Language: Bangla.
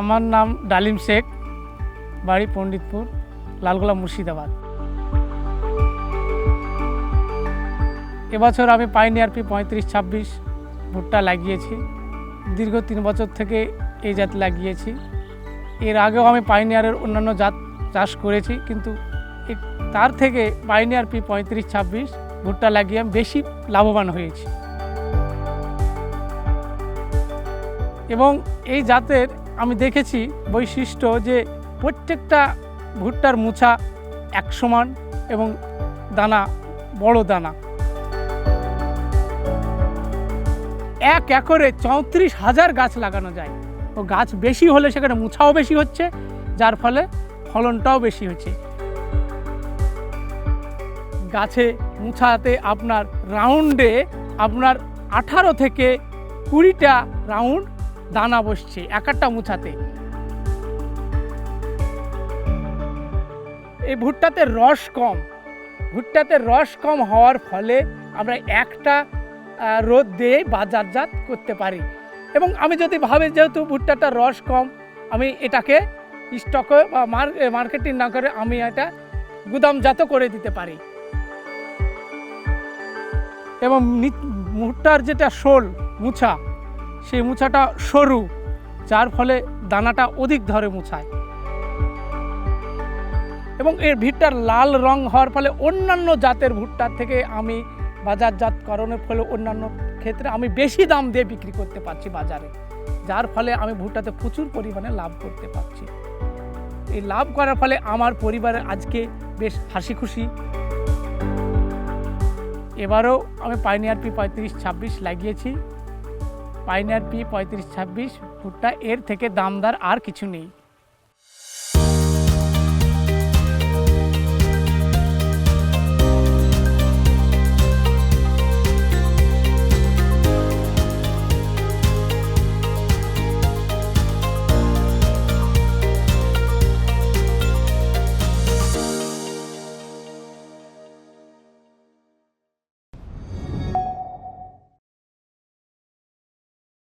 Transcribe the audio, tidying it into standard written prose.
আমার নাম ডালিম শেখ, বাড়ি পণ্ডিতপুর, লালগোলা, মুর্শিদাবাদ। এবছর আমি পাইনিয়ার পি 3526 ভুট্টা লাগিয়েছি। দীর্ঘ 3 বছর থেকে এই জাত লাগিয়েছি। এর আগেও আমি পাইনিয়ারের অন্যান্য জাত চাষ করেছি, কিন্তু তার থেকে পাইনিয়ার পি 3526 ভুট্টা লাগিয়ে আমি বেশি লাভবান হয়েছি। এবং এই জাতের আমি দেখেছি বৈশিষ্ট্য যে প্রত্যেকটা ভুট্টার মুছা এক সমান এবং দানা বড় দানা। 1 একরে 34,000 গাছ লাগানো যায়। ও গাছ বেশি হলে সেখানে মুছাও বেশি হচ্ছে, যার ফলে ফলনটাও বেশি হচ্ছে। গাছে মুছাতে আপনার রাউন্ডে আপনার 18 থেকে 20টা রাউন্ড দানা বসছে একটা মুছাতে। এই ভুট্টাতে রস কম হওয়ার ফলে আমরা একটা রোদ দিয়ে বাজারজাত করতে পারি। এবং আমি যদি ভাবি যেহেতু ভুট্টাটা রস কম, আমি এটাকে স্টকে বা মার্কেটিং না করে আমি এটা গুদামজাত করে দিতে পারি। এবং ভুট্টার যেটা শোল মুছা, সেই মুছাটা সরু, যার ফলে দানাটা অধিক ধরে মুছায়। এবং এর ভুট্টার লাল রং হওয়ার ফলে অন্যান্য জাতের ভুট্টার থেকে আমি বাজারজাতকরণের ফলে অন্যান্য ক্ষেত্রে আমি বেশি দাম দিয়ে বিক্রি করতে পারছি বাজারে, যার ফলে আমি ভুট্টাতে প্রচুর পরিমাণে লাভ করতে পারছি। এই লাভ করার ফলে আমার পরিবারের আজকে বেশ হাসি খুশি। এবারও আমি পাইনিয়ার পি 3526 লাগিয়েছি। পাইনিয়ার পি 3526 ভুট্টা, এর থেকে দামদার আর কিছু নেই।